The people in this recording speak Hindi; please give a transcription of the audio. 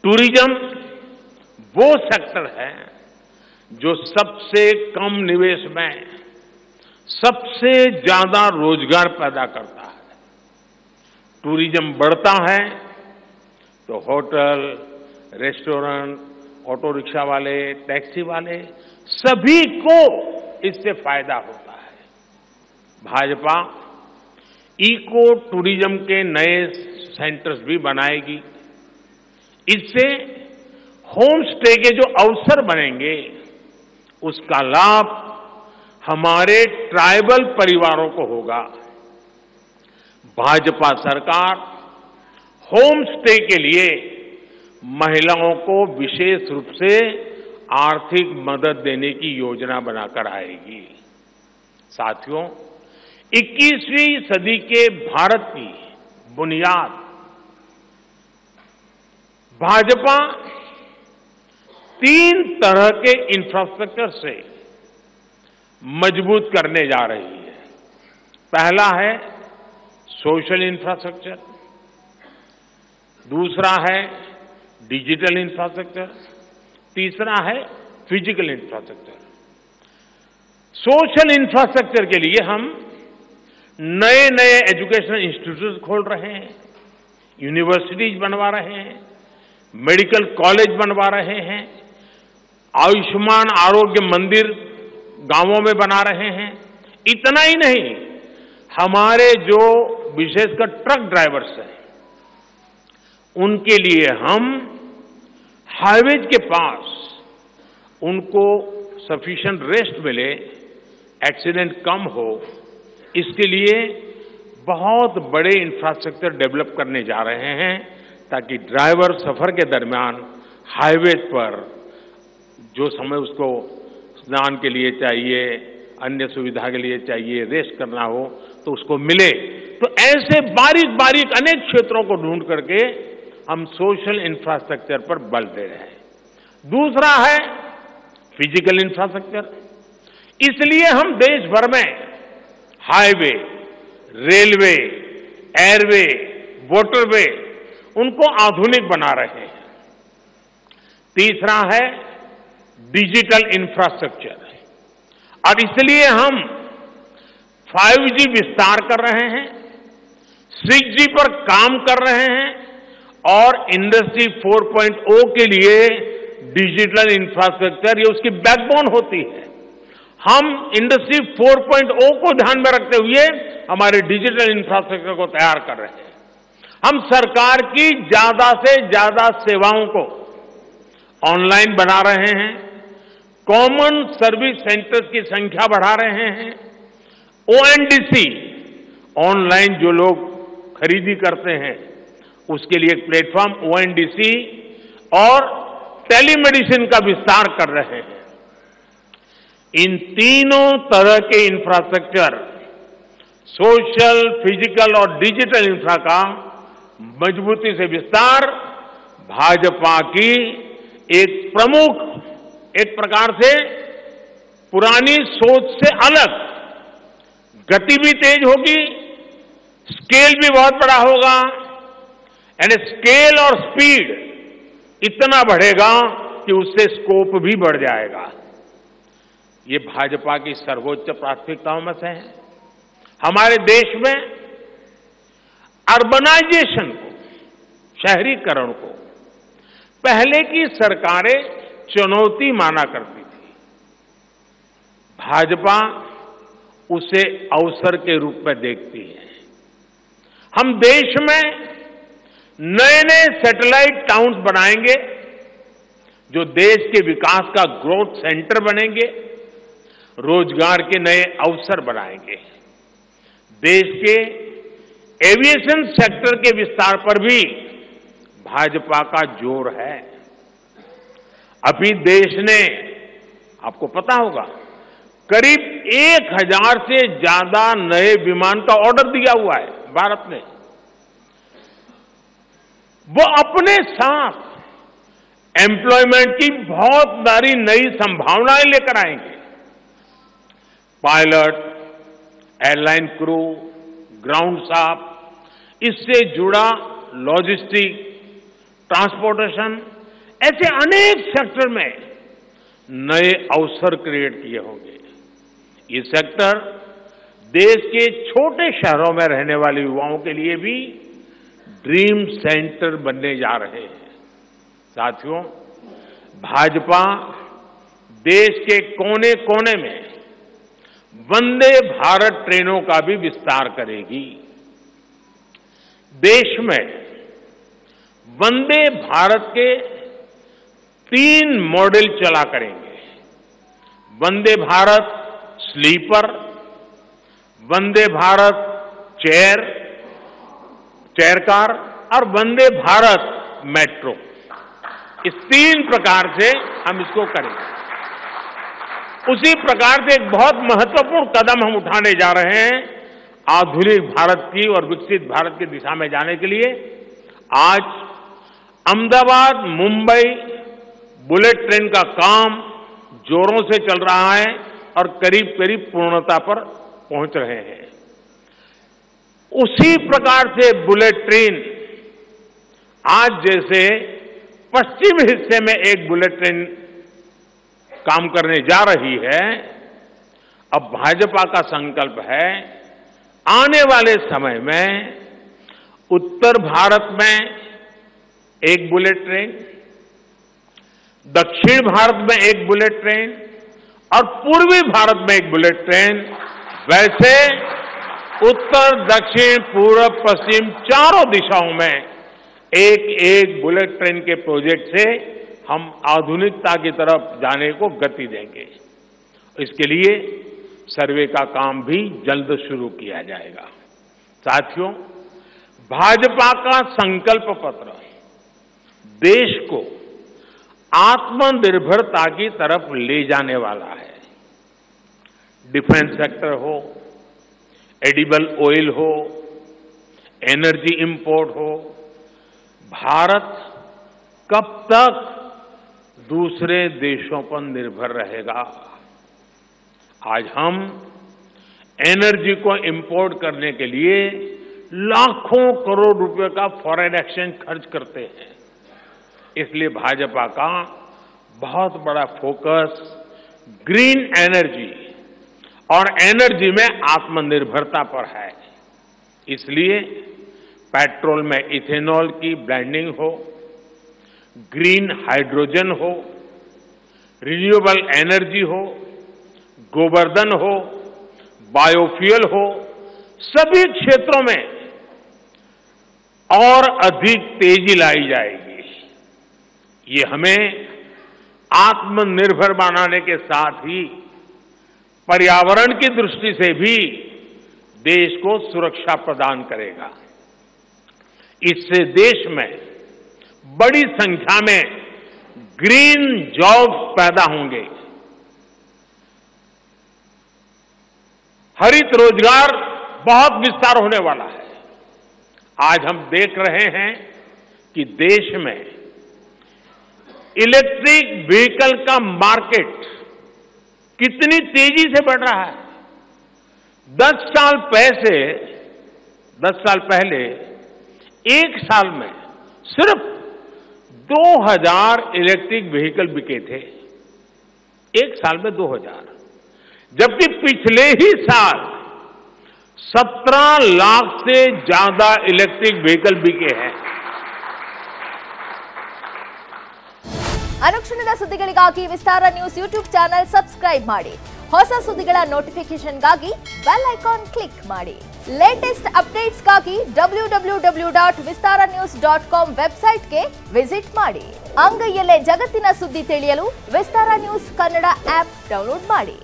टूरिज्म वो सेक्टर है जो सबसे कम निवेश में सबसे ज्यादा रोजगार पैदा करता है। टूरिज्म बढ़ता है तो होटल, रेस्टोरेंट, ऑटो रिक्शा वाले, टैक्सी वाले सभी को इससे फायदा होता है। भाजपा इको टूरिज्म के नए सेंटर्स भी बनाएगी। इससे होम स्टे के जो अवसर बनेंगे उसका लाभ हमारे ट्राइबल परिवारों को होगा। भाजपा सरकार होम स्टे के लिए महिलाओं को विशेष रूप से आर्थिक मदद देने की योजना बनाकर आएगी। साथियों, 21वीं सदी के भारत की बुनियाद भाजपा 3 तरह के इंफ्रास्ट्रक्चर से मजबूत करने जा रही है। पहला है सोशल इंफ्रास्ट्रक्चर, दूसरा है डिजिटल इंफ्रास्ट्रक्चर, तीसरा है फिजिकल इंफ्रास्ट्रक्चर। सोशल इंफ्रास्ट्रक्चर के लिए हम नए नए एजुकेशनल इंस्टीट्यूट खोल रहे हैं, यूनिवर्सिटीज बनवा रहे हैं, मेडिकल कॉलेज बनवा रहे हैं, आयुष्मान आरोग्य मंदिर गांवों में बना रहे हैं। इतना ही नहीं, हमारे जो विशेषकर ट्रक ड्राइवर्स हैं उनके लिए हम हाईवेज के पास उनको सफिशिएंट रेस्ट मिले, एक्सीडेंट कम हो, इसके लिए बहुत बड़े इंफ्रास्ट्रक्चर डेवलप करने जा रहे हैं ताकि ड्राइवर सफर के दरमियान हाईवेज पर जो समय उसको स्नान के लिए चाहिए, अन्य सुविधा के लिए चाहिए, रेस्ट करना हो तो उसको मिले। तो ऐसे बारीक बारीक अनेक क्षेत्रों को ढूंढ करके हम सोशल इंफ्रास्ट्रक्चर पर बल दे रहे हैं। दूसरा है फिजिकल इंफ्रास्ट्रक्चर। इसलिए हम देश भर में हाईवे, रेलवे, एयरवे, वाटरवे उनको आधुनिक बना रहे हैं। तीसरा है डिजिटल इंफ्रास्ट्रक्चर और इसलिए हम 5G विस्तार कर रहे हैं, 6G पर काम कर रहे हैं और इंडस्ट्री 4.0 के लिए डिजिटल इंफ्रास्ट्रक्चर ये उसकी बैकबोन होती है। हम इंडस्ट्री 4.0 को ध्यान में रखते हुए हमारे डिजिटल इंफ्रास्ट्रक्चर को तैयार कर रहे हैं। हम सरकार की ज्यादा से ज्यादा सेवाओं को ऑनलाइन बना रहे हैं, कॉमन सर्विस सेंटर्स की संख्या बढ़ा रहे हैं, ONDC ऑनलाइन जो लोग खरीदी करते हैं उसके लिए एक प्लेटफॉर्म ONDC और टेलीमेडिसिन का विस्तार कर रहे हैं। इन तीनों तरह के इंफ्रास्ट्रक्चर, सोशल, फिजिकल और डिजिटल इंफ्रा का मजबूती से विस्तार भाजपा की एक प्रमुख, एक प्रकार से पुरानी सोच से अलग, गति भी तेज होगी, स्केल भी बहुत बड़ा होगा, यानी स्केल और स्पीड इतना बढ़ेगा कि उससे स्कोप भी बढ़ जाएगा। ये भाजपा की सर्वोच्च प्राथमिकताओं में से है। हमारे देश में अर्बनाइजेशन को, शहरीकरण को पहले की सरकारें चुनौती माना करती थी। भाजपा उसे अवसर के रूप में देखती है। हम देश में नए नए सैटेलाइट टाउन्स बनाएंगे जो देश के विकास का ग्रोथ सेंटर बनेंगे, रोजगार के नए अवसर बनाएंगे। देश के एविएशन सेक्टर के विस्तार पर भी भाजपा का जोर है। अभी देश ने, आपको पता होगा, करीब 1000 से ज्यादा नए विमान का ऑर्डर दिया हुआ है भारत ने। वो अपने साथ एम्प्लॉयमेंट की बहुत सारी नई संभावनाएं लेकर आएंगे। Pilot, airline crew, ground staff, इससे जुड़ा लॉजिस्टिक, ट्रांसपोर्टेशन ऐसे अनेक सेक्टर में नए अवसर क्रिएट किए होंगे। ये सेक्टर देश के छोटे शहरों में रहने वाले युवाओं के लिए भी ड्रीम सेंटर बनने जा रहे हैं। साथियों, भाजपा देश के कोने कोने में वंदे भारत ट्रेनों का भी विस्तार करेगी। देश में वंदे भारत के 3 मॉडल चला करेंगे। Vande Bharat sleeper, Vande Bharat chair car और वंदे भारत मेट्रो। इस 3 प्रकार से हम इसको करेंगे। उसी प्रकार से एक बहुत महत्वपूर्ण कदम हम उठाने जा रहे हैं आधुनिक भारत की और विकसित भारत की दिशा में जाने के लिए। आज अहमदाबाद मुंबई बुलेट ट्रेन का काम जोरों से चल रहा है और करीब करीब पूर्णता पर पहुंच रहे हैं। उसी प्रकार से बुलेट ट्रेन आज जैसे पश्चिम हिस्से में एक बुलेट ट्रेन काम करने जा रही है, अब भाजपा का संकल्प है आने वाले समय में उत्तर भारत में एक बुलेट ट्रेन, दक्षिण भारत में एक बुलेट ट्रेन और पूर्वी भारत में एक बुलेट ट्रेन, वैसे उत्तर दक्षिण पूर्व पश्चिम चारों दिशाओं में एक एक बुलेट ट्रेन के प्रोजेक्ट से हम आधुनिकता की तरफ जाने को गति देंगे। इसके लिए सर्वे का काम भी जल्द शुरू किया जाएगा। साथियों, भाजपा का संकल्प पत्र देश को आत्मनिर्भरता की तरफ ले जाने वाला है। डिफेंस सेक्टर हो, एडिबल ऑयल हो, एनर्जी इंपोर्ट हो, भारत कब तक दूसरे देशों पर निर्भर रहेगा? आज हम एनर्जी को इंपोर्ट करने के लिए लाखों करोड़ रुपए का फॉरेन एक्सचेंज खर्च करते हैं। इसलिए भाजपा का बहुत बड़ा फोकस ग्रीन एनर्जी और एनर्जी में आत्मनिर्भरता पर है। इसलिए पेट्रोल में इथेनॉल की ब्लेंडिंग हो, ग्रीन हाइड्रोजन हो, रिन्यूएबल एनर्जी हो, गोवर्धन हो, बायोफ्यूल हो, सभी क्षेत्रों में और अधिक तेजी लाई जाएगी। ये हमें आत्मनिर्भर बनाने के साथ ही पर्यावरण की दृष्टि से भी देश को सुरक्षा प्रदान करेगा। इससे देश में बड़ी संख्या में ग्रीन जॉब्स पैदा होंगे, हरित रोजगार बहुत विस्तार होने वाला है। आज हम देख रहे हैं कि देश में इलेक्ट्रिक व्हीकल का मार्केट कितनी तेजी से बढ़ रहा है। 10 साल पहले एक साल में सिर्फ 2000 इलेक्ट्रिक व्हीकल बिके थे। एक साल में 2000, जबकि पिछले ही साल 17 लाख से ज्यादा इलेक्ट्रिक व्हीकल बिके हैं। ಅನುಕ್ಷಣದ ಸುದ್ದಿಗಳಿಗಾಗಿ ವಿಸ್ತಾರ ನ್ಯೂಸ್ ಯೂಟ್ಯೂಬ್ ಚಾನೆಲ್ ಸಬ್ಸ್ಕ್ರೈಬ್ ಮಾಡಿ. ಹೊಸ ಸುದ್ದಿಗಳ ನೋಟಿಫಿಕೇಶನ್ಗಾಗಿ ಬೆಲ್ ಐಕಾನ್ ಕ್ಲಿಕ್ ಮಾಡಿ. ಲೇಟೆಸ್ಟ್ ಅಪ್ಡೇಟ್ಸ್ಗಾಗಿ www.vistaranews.com ವೆಬ್ಸೈಟ್ಗೆ ವಿಸಿಟ್ ಮಾಡಿ. ಅಂಗೈಯಲ್ಲೇ ಜಗತ್ತಿನ ಸುದ್ದಿ ತಿಳಿಯಲು ವಿಸ್ತಾರ ನ್ಯೂಸ್ ಕನ್ನಡ ಆಪ್ ಡೌನ್ಲೋಡ್ ಮಾಡಿ.